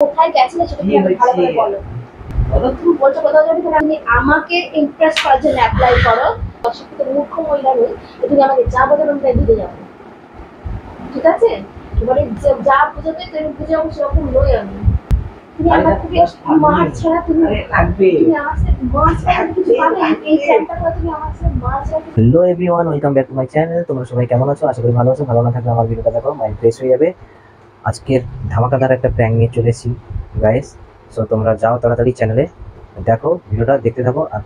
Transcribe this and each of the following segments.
কোথায় গেছিলে সেটা কি আমাকে ভালো করে বলো। তুমি বলছো কোথাও যাবে, তাহলে আমি আমাকে ইমপ্রেস করার জন্য অ্যাপ্লাই করো। অশিক্ষিত মূর্খ মহিলা নই, তুমি আমাকে যা বোঝাবে আমি তাই দিতে যাবো, ঠিক আছে? এবারে যা বোঝাবে তুমি বুঝাবো, সেরকম নই আমি। তুমি আমার থেকে মার ছাড়া তুমি আমার সাথে মার ছাড়া কিছু পাবে? এই সেন্টারটা তুমি আমার সাথে মার ছাড়া। Hello everyone, welcome back to my channel. তোমরা সবাই কেমন আছো? আশা করি ভালো আছো। ভালো না থাকলে আমার ভিডিওটা দেখো, মাইন্ড ফ্রেশ হয়ে যাবে। আজকের ধামাকাদার একটা প্র্যাঙ্ক নিয়ে চলে এসেছি গাইস। সো তোমরা যাও তাড়াতাড়ি চ্যানেলে দেখো, ভিডিওটা দেখতে থাকো। আর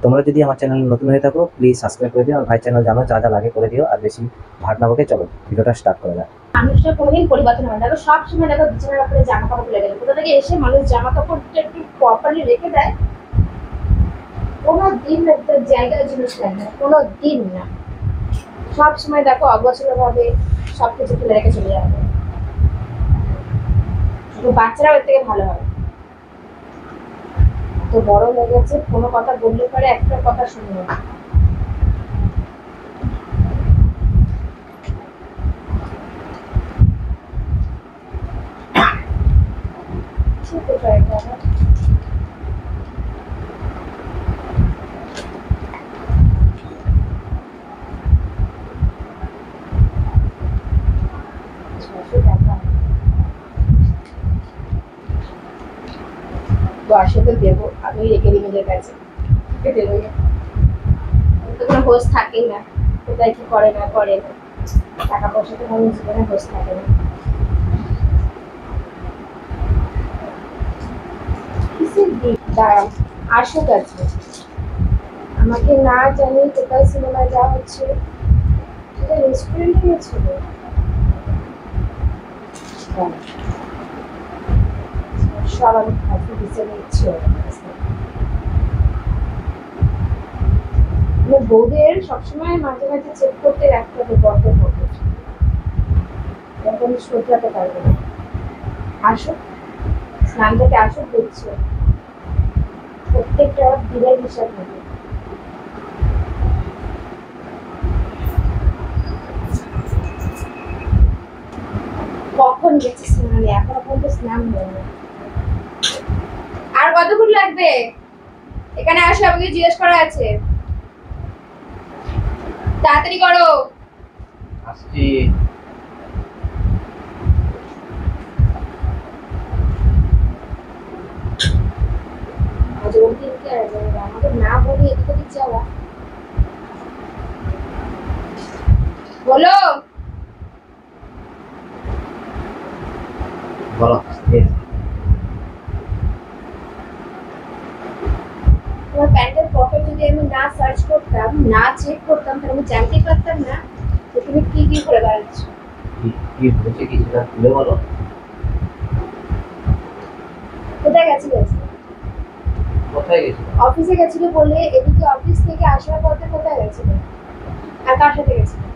তোমরা যদি আমার চ্যানেল নতুন হয়ে থাকো প্লিজ সাবস্ক্রাইব করে দিও। আর ভাই চ্যানেল জানো যা যা লাগে করে দিও। আর বেশি ভাট না বকে চলো ভিডিওটা স্টার্ট করা যাক। মানুষটা কোনোদিন পরিবর্তন হয় না। দেখো সব সময় দেখো বিছানার উপরে জামা কাপড় তুলে গেলে কোথা থেকে এসে মানুষ জামা কাপড়টা একটু প্রপারলি রেখে দেয়? কোনো দিন একটা জায়গায় জিনিস দেয় না, কোনো দিন না। সব সময় দেখো অগোছালো ভাবে সবকিছু তুলে রেখে চলে যাবে। শুধু বাচ্চারাও এর থেকে ভালো হয়। তো বড় হয়ে গেছে, কোনো কথা বললে পরে একটা কথা শুনবে না। তো দেবো আমি রেখে দিই নিজের কাছে, তো কোনো হোস থাকেই না, কোথায় কি করে না করে না। টাকা পয়সা তো কোনো জীবনে হোস থাকে না। দাঁড়াও, আসুক আছে আমাকে না জানি কোথায় সিনেমায় যাওয়া হচ্ছে, সেটা রেস্টুরেন্টে গেছিল। সব আমি খাদ্য দিতে ইচ্ছে বউদের সবসময় মাঝে মাঝে চেক করতে রাখতে হবে গল্প করবে, এখন শোধরাতে পারবে না। আসুক, স্নান থেকে আসুক, দেখছো প্রত্যেকটা দিনের হিসাব নেবে। কখন গেছে স্নানে, এখনো পর্যন্ত স্নান হয় না। আর কতক্ষণ লাগবে? এখানে আসো, আমাকে জিজ্ঞেস করা আছে, তাড়াতাড়ি করো। আসছি। আমাকে না বলি এদিক ওদিক যাওয়া। বলো বলো। তোমার প্যান্টের পকেট যদি আমি না সার্চ করতাম, না চেক করতাম, তাহলে আমি জানতেই পারতাম না যে তুমি কি কি করে বেড়াচ্ছ। কি হয়েছে কি সেটা খুলে বলো। কোথায় গেছিলে? কোথায় গেছিলে? অফিসে গেছিলে বলে, এদিকে অফিস থেকে আসার পথে কোথায় গেছিলে? আর কার সাথে গেছিলে?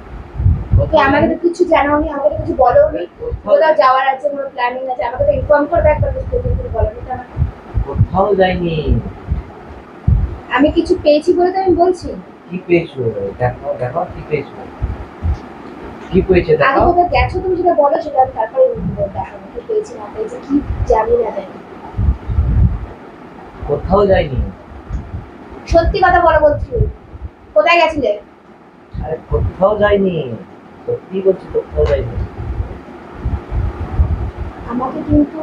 আমাকে তো কিছু জানাওনি, আমাকে তো কিছু বলোনি। কোথাও যাওয়ার আছে, কোনো প্ল্যানিং আছে, আমাকে তো ইনফর্ম করবে একবার, কিছু বলোনি তো আমাকে। কোথাও যাইনি। আমি কিছু পেয়েছি বলে তো আমি বলছি। কি পেয়েছো? দেখো দেখো কি পেয়েছো, কি পেয়েছে দেখো। আগে কোথাও গেছো তুমি সেটা বলো, সেটা আমি তারপরে দেখাবো কি পেয়েছি না পেয়েছি, কি জানি না জানি। কোথাও যাইনি। সত্যি কথা বলো বলছি, কোথায় গেছিলে? আরে কোথাও যাইনি, সত্যি বলছি কোথাও যাইনি। আমাকে কিন্তু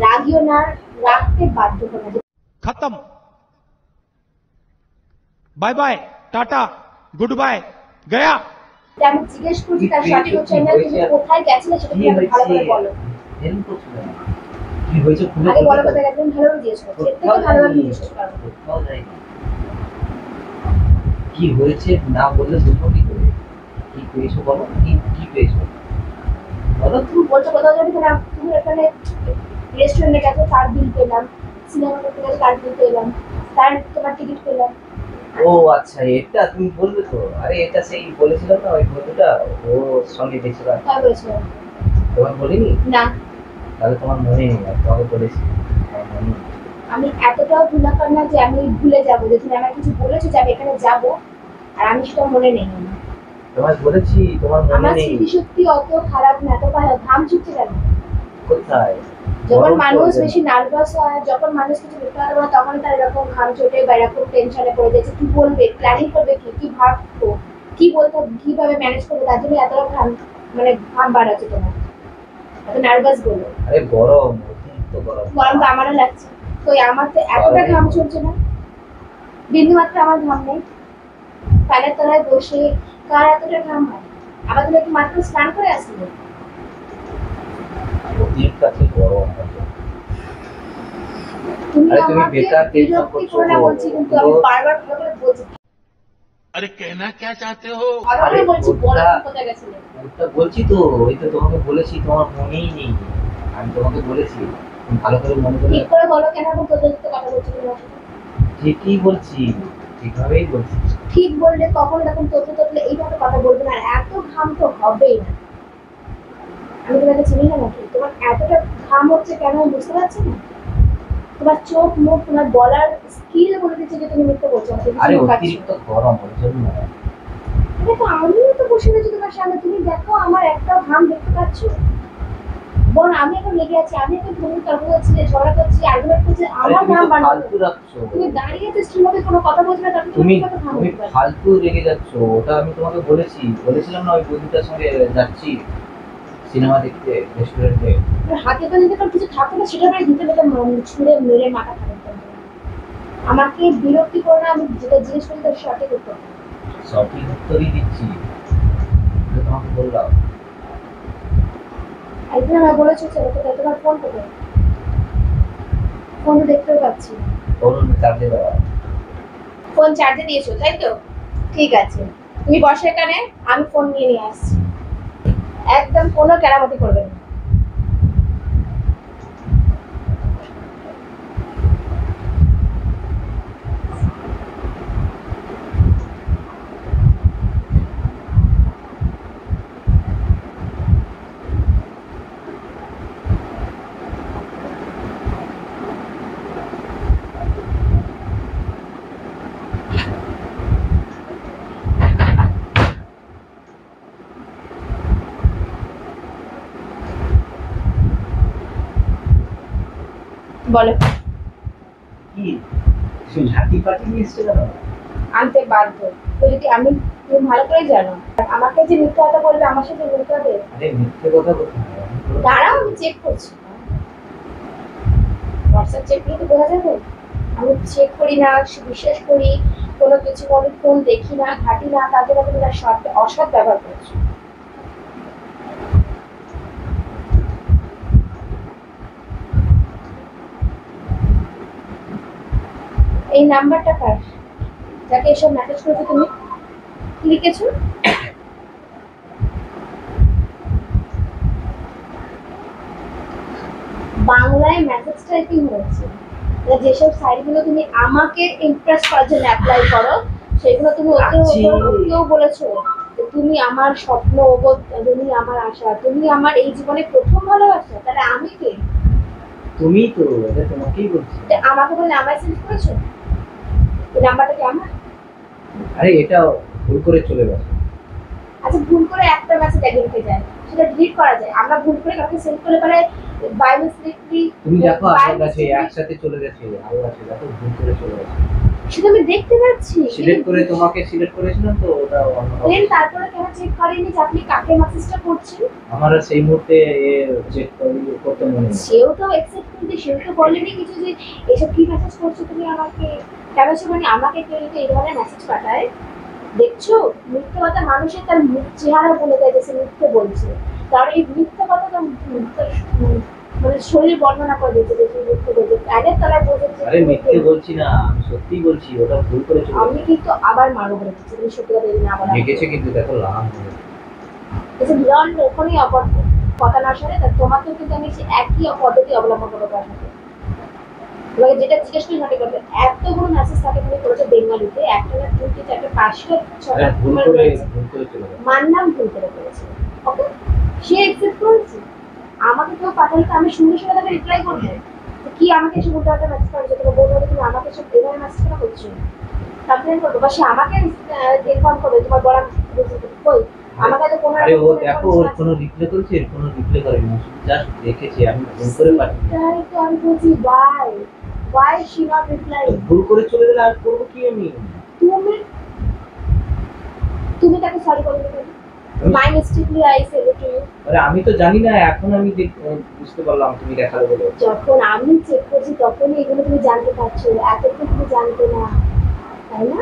রাগিও না, রাখতে বাধ্য করো না। खत्म, बाय बाय, टाटा, गुड बाय, गया। আমি জিজ্ঞেস করছি তার সঠিক হচ্ছে না, তুমি কোথায় গেছিলে সেটা কি আমাকে ভালো করে বলো। হেল্প করছো না, কি হয়েছে খুলে আগে বলো কোথায় গেছিলেন, ভালো করে জিজ্ঞেস করছি, এর থেকে ভালোভাবে জিজ্ঞেস করবো। কোথাও যাইনি। কি হয়েছে না বললে বুঝবো কি করে? কি পেয়েছো বলো, কি কি পেয়েছো বলো। তুমি বলছো কোথাও যাবে, তাহলে তুমি এখানে রেস্টুরেন্টে গেছো, তার বিল পেলাম, সিনেমা করতে গেলে তার বিল পেলাম, তার তোমার টিকিট পেলাম। ও আচ্ছা, এটা তুমি বলবে তো। আরে এটা সেই বলেছিলাম না, ওই বন্ধুটা ওর সঙ্গে গেছিলাম। তাই বলেছিলাম তোমার বলিনি? না, তাহলে তোমার মনে নেই, আর তোমাকে বলেছি আমার মনে নেই। আমি এতটাও ভুলাকার না যে আমি ভুলে যাবো যে তুমি আমার কিছু বলেছো যে আমি এখানে যাবো আর আমি সেটা মনে নেই। তোমায় বলেছি তোমার মনে আমার নেই। স্মৃতি শক্তি অত খারাপ না, তো ঘাম ছুটছে কেন? কোথায়? যখন গরম মানুষ পড়বে বেশি না। নার্ভাস হয়, যখন মানুষ কিছু করতে পারে না, তখন তার এরকম ঘাম চোটে বা এরকম টেনশনে পড়ে যাচ্ছে, কি বলবে, প্ল্যানিং করবে, কি কি ভাববো, কি বলতে, কিভাবে ম্যানেজ করবে, তার জন্য এতটা ঘাম, মানে ঘাম বাড়াচ্ছে তোমার, এত নার্ভাস বলো। আরে গরম, অতিরিক্ত গরম। গরম তো আমারও লাগছে, তো আমার তো এতটা ঘাম চলছে না, বিন্দু মাত্র আমার ঘাম নেই। ফ্যানের তলায় বসে কার এতটা ঘাম হয়? আবার তুমি একটু মাত্র স্নান করে আসলে। অতিরিক্ত আছে গরম। তুমি আরে তুমি আমাকে বেকার টেনশন বিরক্তি করছো করে না গো। বলছি, কিন্তু আমি বারবার ভালো করে বলছি, अरे कहना क्या चाहते हो? ভালো করে বলছি, বলার কোথায় গেছিলে? ওটা বলছি তো, ওই তো তোমাকে বলেছি, তোমার মনেই নেই। আমি তোমাকে বলেছি, তুমি ভালো করে মনে করে। ঠিক করে বলো কেন আমি তোদের সাথে কথা বলছি তোমার সাথে? ঠিকই বলছি, ঠিকভাবেই বলছি। ঠিক বললে কখন এরকম তোতলে তোতলে এইভাবে কথা বলবে না, আর এত ঘাম তো হবেই না। আমি তোমাকে চিনি না নাকি? তোমার এতটা ঘাম হচ্ছে কেন আমি বুঝতে পারছি না। তোমার চোখ মুখ তোমার বলার স্কিল বলে দিচ্ছে যে তুমি মিথ্যে বলছো, আমি কিছু আরে লুকাচ্ছি। অতিরিক্ত গরম ওই জন্য। দেখো আমিও তো বসে রয়েছি তোমার সামনে, তুমি দেখো আমার একটা ঘাম দেখতে পাচ্ছ? বল আমি এখন লেগে আছি, আমি এখন তুমি তর্ক করছি, যে ঝগড়া করছি, আর্গুমেন্ট করছি, আরে আমার তুমি ঘাম তো বাড়ানো। ফালতু রাখছো। তুমি দাঁড়িয়ে আছো স্ত্রীর কোনো কথা বলছো না, তারপর তুমি কত ঘাম তুমি হতে পারে? ফালতু রেগে যাচ্ছ। ওটা আমি তোমাকে বলেছিলাম না, ওই বন্ধুটার সঙ্গে যাচ্ছি সিনেমা দেখতে রেস্টুরেন্টে। হাতে তো যদি কিছু থাকতো না, সেটা মানে দিতে পেতাম, ছুঁড়ে মেরে মাথা খারাপ। আমাকে বিরক্তি করো না, আমি যেটা জিজ্ঞেস করি তার সঠিক উত্তর। সঠিক উত্তরই দিচ্ছি, এটা তোমাকে বললাম। একদিন আমার বলেছো চলো কোথায়, তোমার ফোন কোথায়? ফোন তো দেখতেও পাচ্ছি না। বলুন চার্জে দেওয়া। ফোন চার্জে দিয়েছো তাই তো? ঠিক আছে, তুমি বসো এখানে, আমি ফোন নিয়ে আসছি। একদম কোনো কেরামতি করবে না। বলো। কি তুমি ঝাঁটি পাটি নিয়ে এসছো কেন? আনতে বাধ্য। তো যদি আমি, তুমি ভালো করে জানো আমাকে যে মিথ্যা কথা বলবে আমার সাথে মিথ্যে হবে। আরে মিথ্যে কথা কোথায়? দাঁড়াও আমি চেক করছি। হোয়াটসঅ্যাপ চেক করলে তো বোঝা যাবে। আমি চেক করি না, বিশ্বাস করি কোনো কিছু, কোনো ফোন দেখি না, ঘাটি না, তাদের তুমি তার অসৎ ব্যবহার করছো। এই নাম্বারটা কার, যাকে এসব মেসেজ করেছো তুমি? কি লিখেছো? বাংলায় মেসেজ টাইপিং হয়েছে। যেসব সাইটগুলো তুমি আমাকে ইমপ্রেস করার জন্য অ্যাপ্লাই করো, সেগুলো তুমি ওকেও বলেছো তুমি আমার স্বপ্ন, তুমি আমার আশা, তুমি আমার এই জীবনে প্রথম ভালোবাসা, তাহলে আমি কে? তুমি তো, এটা তোমাকেই বলছি। আমাকে বলে নাম্বার সেন্ড করেছো? এই নাম্বারটা কি আমার? আরে এটা ভুল করে চলে গেছে। আচ্ছা ভুল করে একটা মেসেজ একজনকে যায়, সেটা ডিলিট করা যায়। আমরা ভুল করে কাউকে সেন্ড করে পারে বাই মিস্টেকলি। তুমি দেখো আমার কাছে একসাথে চলে গেছে, আরো আছে, দেখো ভুল করে চলে গেছে। সেটা আমি দেখতে পাচ্ছি। সিলেক্ট করে তোমাকে সিলেক্ট করেছিলাম তো, ওটা দেন তারপরে কেন চেক করেনি যে আপনি কাকে মেসেজটা করছেন? আমার আর সেই মুহূর্তে চেক করতে মনে নেই। সেও তো অ্যাকসেপ্ট করতে, সেও তো বলেনি কিছু যে এসব কি মেসেজ করছো তুমি আমাকে, কেন সে মানে আমাকে কেউ যদি এই ধরনের মেসেজ পাঠায়, দেখছো মিথ্যে কথা মানুষের তার মুখ চেহারা বলে দেয় যে সে মিথ্যে বলছে। কারণ এই মিথ্যে কথা তো মানে শরীর বর্ণনা করে দিচ্ছে যে সে মিথ্যে বলছে, প্যানের তলায় বলছে। আরে মিথ্যে বলছি না, আমি সত্যি বলছি, ওটা ভুল করে চলে আমি গেছে। কিন্তু আবার মারো বলে দিচ্ছি, তুমি সত্যি কথা না বলা লিখেছে কিন্তু দেখো লাভ এসে বিরল ওখানেই কথা না শুনে তোমাকেও কিন্তু আমি সেই একই পদ্ধতি অবলম্বন করবো তার সাথে। তোমাকে যেটা জিজ্ঞেস করি সেটা করবে। এতগুলো মেসেজ থাকে তুমি করেছো বেঙ্গলিতে, একটা না তিনটে চারটে পাঁচটা ছটা ভুল করে চলে গেছে। মানলাম ভুল করে করেছে, ওকে, সে অ্যাকসেপ্ট করেছে। আমাকে কেউ পাঠালে তো আমি সঙ্গে সঙ্গে তাকে রিপ্লাই করবো কি আমাকে এসে উল্টো একটা মেসেজ করেছে, তোমার বলবো তুমি আমাকে সব এভাবে মেসেজ করছো, কমপ্লেন করবো, বা সে আমাকে ইনফর্ম করবে তোমার বলা কই আমাকে তো কোনো আরে ও দেখো ওর কোনো রিপ্লাই করেছে, এর কোনো রিপ্লাই করেনি, জাস্ট দেখেছি, আমি ভুল করে পাঠিয়ে তাই তো আমি বলছি why she not reply? ভুল করে চলে গেলে আর করবো কি আমি? তুমি তুমি তাকে সরি বলে দিলে my mistakenly I said it to you. আরে আমি তো জানি না, এখন আমি বুঝতে পারলাম তুমি দেখালে বলে। যখন আমি চেক করছি তখনই এগুলো তুমি জানতে পারছো, এতক্ষণ তুমি জানতে না, তাই না?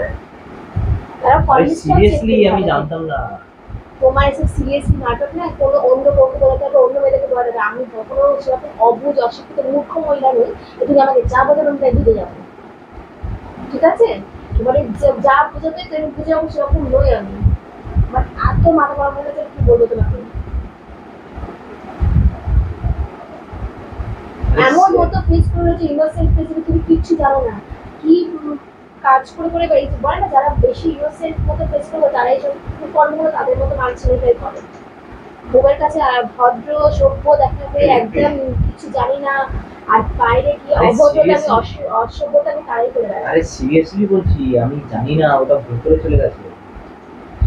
তারা সিরিয়াসলি আমি জানতাম না। তোমার এসব সিরিয়াসলি নাটক না, কোনো অন্য বলতে বলতে হবে, অন্য মেয়েদেরকে বলা যাবে। আমি কখনো সেরকম অবুঝ অশিক্ষিত মূর্খ মহিলা নই যে তুমি আমাকে যা বোঝাবে আমি তাই দিতে যাবো, ঠিক আছে? এবারে যা বোঝাবে তুমি বুঝে যাবো সেরকম নই আমি। বাট এত মাথা গরম হয়ে গেছে, কি বলবো তোমাকে? এমন মতো ফেস করে যে ইনোসেন্ট ফেস, তুমি কিচ্ছু জানো না কি কাজ করে করে বেরিয়েছে। বলে না যারা বেশি ইনোসেন্ট মতো ফেস করবে তারাই সব কর্মগুলো তাদের মতো মানসিকতাই করে। বউয়ের কাছে আর ভদ্র সভ্য দেখাবে, একদম কিছু জানি না, আর বাইরে গিয়ে অভদ্রতা অসভ্যতা আমি তারাই করে বেড়ায়। আরে সিরিয়াসলি বলছি, আমি জানি না, ওটা ভুল করে চলে গেছে,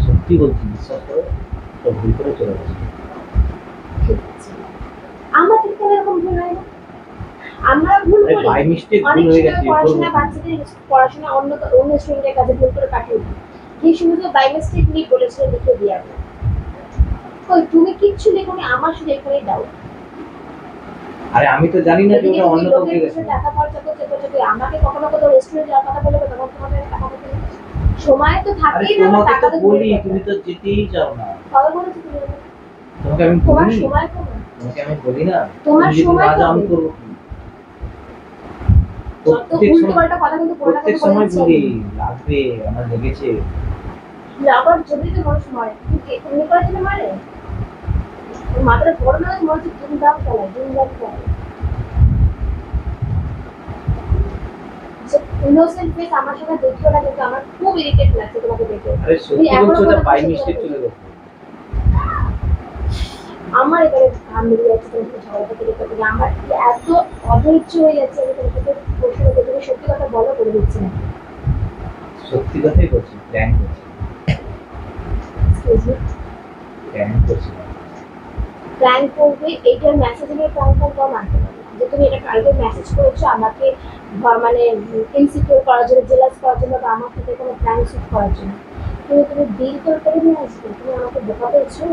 সত্যি বলছি, বিশ্বাস করো, ওটা ভুল করে চলে গেছে। ঠিক আছে, আমাদের কেন এরকম ভুল হয় না? আমরা ভুল আরে করি বাই মিস্টেক ভুল অনেক হয়ে সময়। গেছে, পড়াশোনা বাচ্চাদের পড়াশোনা অন্য স্টুডেন্টের কাছে ভুল করে পাঠিয়ে দিই, কি শুধু বাই মিস্টেক নিয়ে বলেছিল লিখে দিই আমরা। কই তুমি কিচ্ছু লেখোনি, আমার শুধু এখানেই ডাউট। আরে আমি তো জানি না যে ওটা অন্য কাউকে গেছে। টাকা খরচা করতে করতে আমাকে কখনো কোথাও রেস্টুরেন্টে যাওয়ার কথা বলে তখন তোমাদের টাকা দিতে সময় তো আরে থাকেই না, তোমাকে টাকা তো বলি, তুমি তো যেতেই চাও না। কবে বলেছো তুমি? তোমাকে আমি তোমার বলি, সময় কবে? তোমাকে আমি বলি না, তোমার তুমি যদি সময় না যাও আমি কবে? করবো কি? যত প্রত্যেক উল্টো সময় পাল্টা কথা কিন্তু বলে প্রত্যেক সময় বলি লাগবে, আমার লেগেছে। আবার জমি তো মানুষ মারে, তুমি করে দিলে মারে মাথাটা বড় না, মনে হচ্ছে ধুমধাম চালায়, ধুমধাম চালায়। ইনোসেন্ট ফেস আমার সাথে দেখো না, কিন্তু আমার খুব ইরিটেট লাগছে তোমাকে দেখে। আরে সত্যি বলছো, ওটা বাই মিস্টেক চলে গেছে। আমার এবারে ঘাম বেরিয়ে যাচ্ছে তোমাকে ঝগড়া করতে দেখতে থেকে, আমার এত অধৈর্য হয়ে যাচ্ছে। আমি তোমাকে প্রশ্ন করতে, তুমি সত্যি কথা বলো, করে দিচ্ছি না। সত্যি কথাই বলছি, প্ল্যান করছি, এক্সকিউজ মি, প্ল্যান করছি। প্ল্যান করবে এইটার মেসেজ নিয়ে প্ল্যান কম আনতে পারবে যে তুমি এটা কালকে মেসেজ করেছো আমাকে মানে ইনসিকিউর করার জন্য, জেলাস করার জন্য, বা আমার সাথে কোনো প্ল্যান শুট করার জন্য। তুমি ডিল করে নিয়ে আসবে, তুমি আমাকে বোকা পেয়েছো।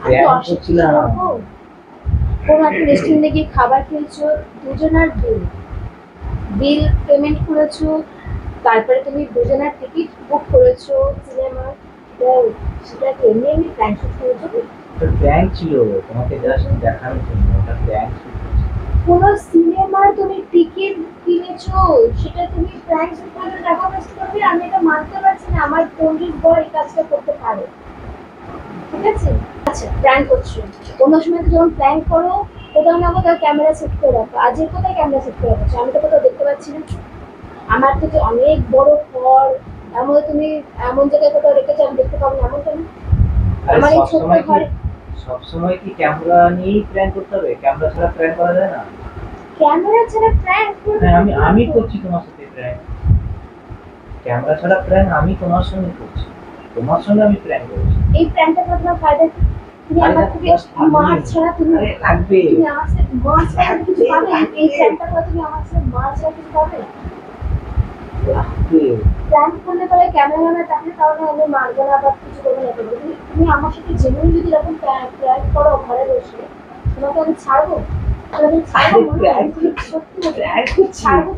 আমি তো অশিক্ষিত করবো। কোনো একটা রেস্টুরেন্টে গিয়ে খাবার খেয়েছো, দুজনার বিল পেমেন্ট করেছো, তারপরে তুমি দুজনার টিকিট বুক করেছো সিনেমার, সেটা কি এমনি এমনি প্ল্যান শুট করেছো? প্ল্যান ছিল তোমাকে জাস্ট দেখানোর জন্য, ওটা প্ল্যান ছিল। কোন সিনেমার তুমি টিকিট কিনেছো, সেটা তুমি প্র্যাঙ্ক শুট করে টাকা ওয়েস্ট করবে? আমি এটা মানতে পারছি না আমার পণ্ডিত বয় এই কাজটা করতে পারে, ঠিক আছে? আচ্ছা প্র্যাঙ্ক করছো, অন্য সময় তো যখন প্র্যাঙ্ক করো কোথাও না কোথাও ক্যামেরা সেট করে রাখো, আজের কোথায় ক্যামেরা সেট করে রাখছো? আমি তো কোথাও দেখতে পাচ্ছি না। আমার থেকে অনেক বড় ঘর, তার মধ্যে তুমি এমন জায়গায় কোথাও রেখেছো আমি দেখতে পাবো না, এমন কেন? আমার এই ছোট্ট ঘরে সবসময় কি ক্যামেরা নিয়েই প্ল্যান করতে হবে? ক্যামেরা ছাড়া প্ল্যান করা যায় না? ক্যামেরা ছাড়া প্র্যাঙ্ক করবে? আমি করছি তোমার সাথে প্ল্যান, ক্যামেরা ছাড়া প্ল্যান আমি তোমার সঙ্গে করছি, তোমার সঙ্গে আমি প্ল্যান করছি। এই প্ল্যানটা তোমার ফায়দা কি? তুমি আমার থেকে মাছ ছাড়া তুমি লাগবে, তুমি আমার সাথে মাছ ছাড়া কিছু পাবে? এই প্ল্যানটা করে তুমি আমার সাথে মাছ ছাড়া কিছু পাবে? লাগবে। প্ল্যান করলে পরে ক্যামেরাম্যান থাকলে তাহলে আমি মারবো না বা কিছু করবো না, করবো তুমি আমার সাথে জেনুইন যদি এরকম প্ল্যান করো ঘরে বসে, তোমাকে আমি ছাড়বো? আমি ছাড়বো মনে হয়? সত্যি ছাড়বো?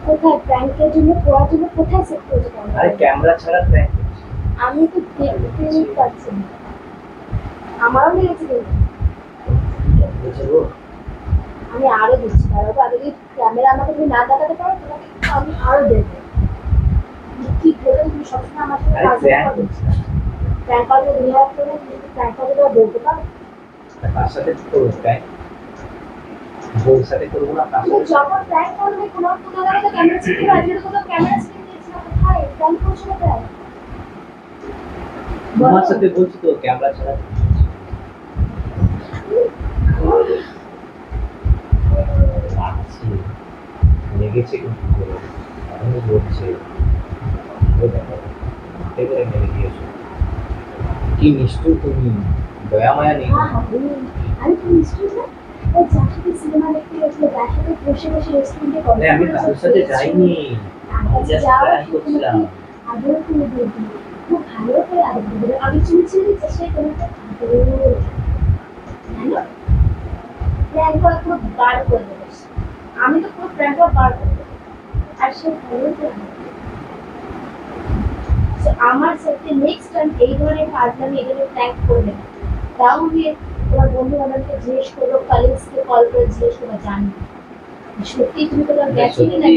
কোথায় প্র্যাঙ্কের জন্য করার জন্য কোথায় সেট করেছো ক্যামেরা? আরে ক্যামেরা ছাড়া প্ল্যান করছি। আমি তো দেখতে পাচ্ছি না, আমারও লেগেছে কিন্তু আমি আরো দিচ্ছি, কারণ আগে যদি ক্যামেরা আমাকে তুমি না দেখাতে পারো তোমাকে আমি আরো দেবো। কি বলে তুমি সবসময় আমার সাথে কাজ করো, প্র্যাঙ্ক করলে 2000 করে, কিন্তু প্র্যাঙ্ক করলে তো বলতে পারো। কার সাথে করবো প্ল্যান? বউর সাথে করবো না, কার তুমি সাথে? যখন প্র্যাঙ্ক করবে কোনো জায়গায় তো ক্যামেরা সেট করে, আজকে তো কোনো ক্যামেরা সেট দিয়েছি না, কোথায় প্র্যাঙ্ক করছো কোথায়? তোমার সাথে বলছি তো ক্যামেরা ছাড়া। লাগছে, লেগেছে কিন্তু আমি বলছি, ও দেখো কি মিষ্টি তুমি, দয়া মায়া নেই। আমি তো মিষ্টি না, ওই যার সাথে সিনেমা দেখতে গেছিল তার সাথে বসে বসে রেস্টুরেন্টে আরে আমি কারোর সাথে যাইনি, আমি জাস্ট প্ল্যান করছিলাম। আদর করে দিয়েছি, খুব ভালো করে আদর করে আমি চুলচুলি চেষ্টা করতে জানো প্ল্যান করা পুরো বার করে দেবো। আমি তো পুরো প্ল্যান করা বার করে দেবো আর সে ভালো করে আমার সাথে নেক্সট টাইম এই ধরনের ফাজলামি এগুলো প্ল্যান করবে না। তাও গিয়ে তোমার বন্ধু বান্ধবকে জিজ্ঞেস করো, কলিগসকে কল করে জিজ্ঞেস করো, জানি সত্যি তুমি কোথাও গেছিলে না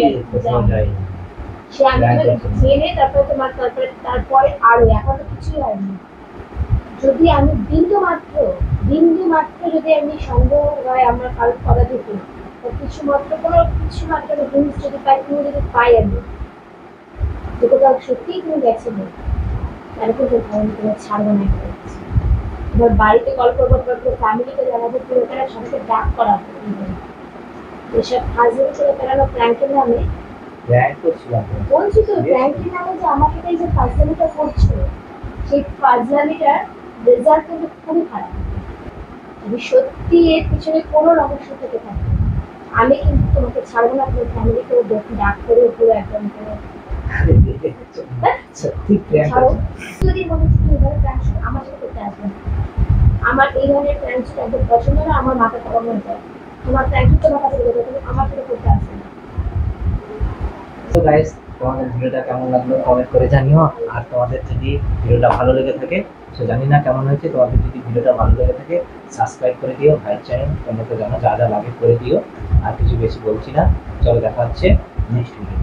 যাইনি। সে আমি তোমাকে জেনে তারপরে তারপরে আরো এখন তো কিছুই হয়নি। যদি আমি বিন্দু মাত্র যদি আমি সন্দেহ হয় আমার কারোর কথা থেকে কিছু মাত্র জিনিস যদি পাই, তুমি যদি পাই আমি যে কোথাও সত্যিই তুমি গেছিলে তাহলে কিন্তু আমি তোমার ছাড়বো না। এবার বাড়িতে কল করবো, পুরো ফ্যামিলিকে জানাবো, পুরো তারা সবাইকে ডাক করাবো। এসব ফাজল করে বেড়ানো প্ল্যাঙ্কের নামে প্ল্যান করছিলাম। বলছি তো প্ল্যাঙ্কের নামে যে আমার সাথে এই যে ফাজলামিটা করছো, সেই ফাজলামিটার রেজাল্ট কিন্তু খুবই খারাপ। যদি সত্যি এর পিছনে কোনো রহস্য থেকে থাকে আমি কিন্তু তোমাকে ছাড়বো না, তোমার ফ্যামিলিকেও ডাক করে পুরো একদম করে সত্যি প্ল্যান ছাড়ো। করছিলাম। যদি মনে হচ্ছে তুমি এভাবে প্ল্যান আমার সাথে করতে আসবে না, আমার এই ধরনের প্ল্যান ছিল একদম পছন্দ না, আমার মাথা খারাপ হয়ে যায়। তোমার প্ল্যান তোমার কাছে বলে তুমি আমার সাথে করতে আসবে না। তো গাইস, তোমাদের ভিডিওটা কেমন লাগলো কমেন্ট করে জানিও। আর তোমাদের যদি ভিডিওটা ভালো লেগে থাকে, তো জানি না কেমন হয়েছে, তোমাদের যদি ভিডিওটা ভালো লেগে থাকে সাবস্ক্রাইব করে দিও, ভাইয়ের চ্যানেল তোমাকে জানো যা যা লাগে করে দিও। আর কিছু বেশি বলছি না, চলো দেখা হচ্ছে নেক্সট ভিডিও।